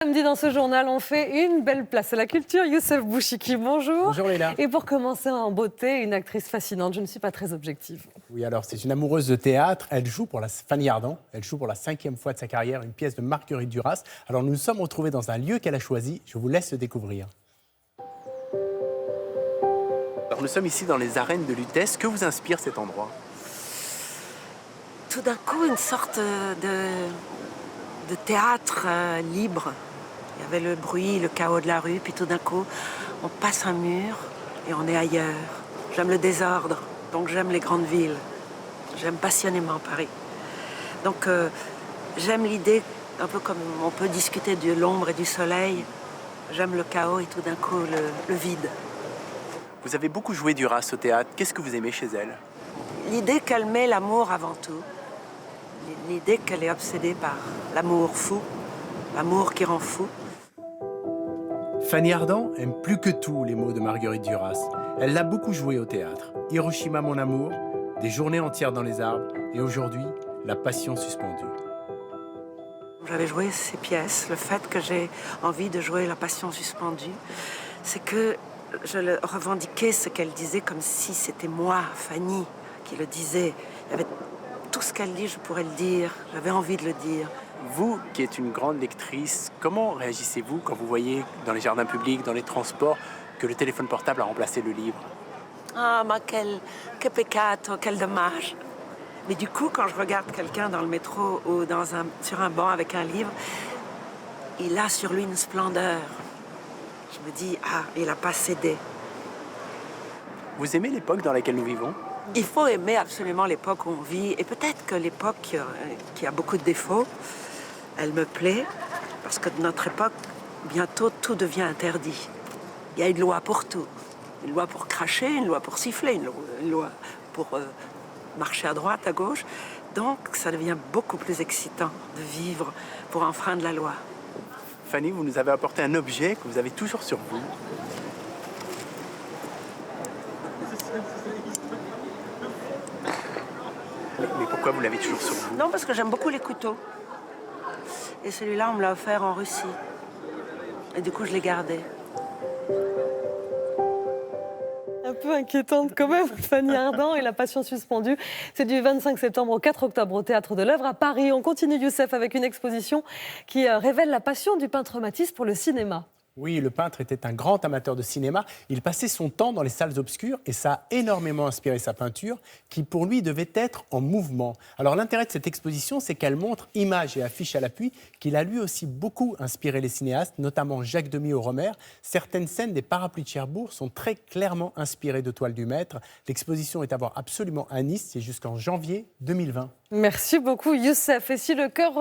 Samedi dans ce journal, on fait une belle place à la culture. Youssef Bouchiki, bonjour. Bonjour Léla. Et pour commencer en beauté, une actrice fascinante. Je ne suis pas très objective. Oui, alors c'est une amoureuse de théâtre. Elle joue pour Fanny Ardant. Elle joue pour la 5e fois de sa carrière une pièce de Marguerite Duras. Alors nous nous sommes retrouvés dans un lieu qu'elle a choisi. Je vous laisse le découvrir. Alors nous sommes ici dans les arènes de Lutèce. Que vous inspire cet endroit? Tout d'un coup, une sorte de théâtre libre. Il y avait le bruit, le chaos de la rue, puis tout d'un coup, on passe un mur et on est ailleurs. J'aime le désordre, donc j'aime les grandes villes. J'aime passionnément Paris. Donc j'aime l'idée, un peu comme on peut discuter de l'ombre et du soleil. J'aime le chaos et tout d'un coup le vide. Vous avez beaucoup joué Duras au théâtre. Qu'est-ce que vous aimez chez elle? L'idée qu'elle met l'amour avant tout. L'idée qu'elle est obsédée par l'amour fou, l'amour qui rend fou. Fanny Ardant aime plus que tout les mots de Marguerite Duras. Elle l'a beaucoup joué au théâtre. Hiroshima, mon amour, des journées entières dans les arbres et aujourd'hui, la passion suspendue. J'avais joué ces pièces. Le fait que j'ai envie de jouer La Passion suspendue, c'est que je le revendiquais ce qu'elle disait comme si c'était moi, Fanny, qui le disait. Il y avait tout ce qu'elle dit, je pourrais le dire. J'avais envie de le dire. Vous, qui êtes une grande lectrice, comment réagissez-vous quand vous voyez dans les jardins publics, dans les transports, que le téléphone portable a remplacé le livre? Ah, ma que peccato, quel dommage. Mais du coup, quand je regarde quelqu'un dans le métro ou sur un banc avec un livre, il a sur lui une splendeur. Je me dis, ah, il n'a pas cédé. Vous aimez l'époque dans laquelle nous vivons? Il faut aimer absolument l'époque où on vit. Et peut-être que l'époque qui a beaucoup de défauts, elle me plaît, parce que de notre époque, bientôt, tout devient interdit. Il y a une loi pour tout. Une loi pour cracher, une loi pour siffler, une loi pour marcher à droite, à gauche. Donc, ça devient beaucoup plus excitant de vivre pour enfreindre la loi. Fanny, vous nous avez apporté un objet que vous avez toujours sur vous. Mais pourquoi vous l'avez toujours sur vous? Non, parce que j'aime beaucoup les couteaux. Et celui-là, on me l'a offert en Russie. Et du coup, je l'ai gardé. Un peu inquiétante quand même, Fanny Ardant et La Passion suspendue. C'est du 25 septembre au 4 octobre au Théâtre de l'Œuvre à Paris. On continue, Youssef, avec une exposition qui révèle la passion du peintre Matisse pour le cinéma. Oui, le peintre était un grand amateur de cinéma. Il passait son temps dans les salles obscures et ça a énormément inspiré sa peinture qui, pour lui, devait être en mouvement. Alors l'intérêt de cette exposition, c'est qu'elle montre, images et affiches à l'appui, qu'il a lui aussi beaucoup inspiré les cinéastes, notamment Jacques Demy ou Rohmer. Certaines scènes des Parapluies de Cherbourg sont très clairement inspirées de toiles du maître. L'exposition est à voir absolument à Nice, c'est jusqu'en janvier 2020. Merci beaucoup, Youssef. Et si le cœur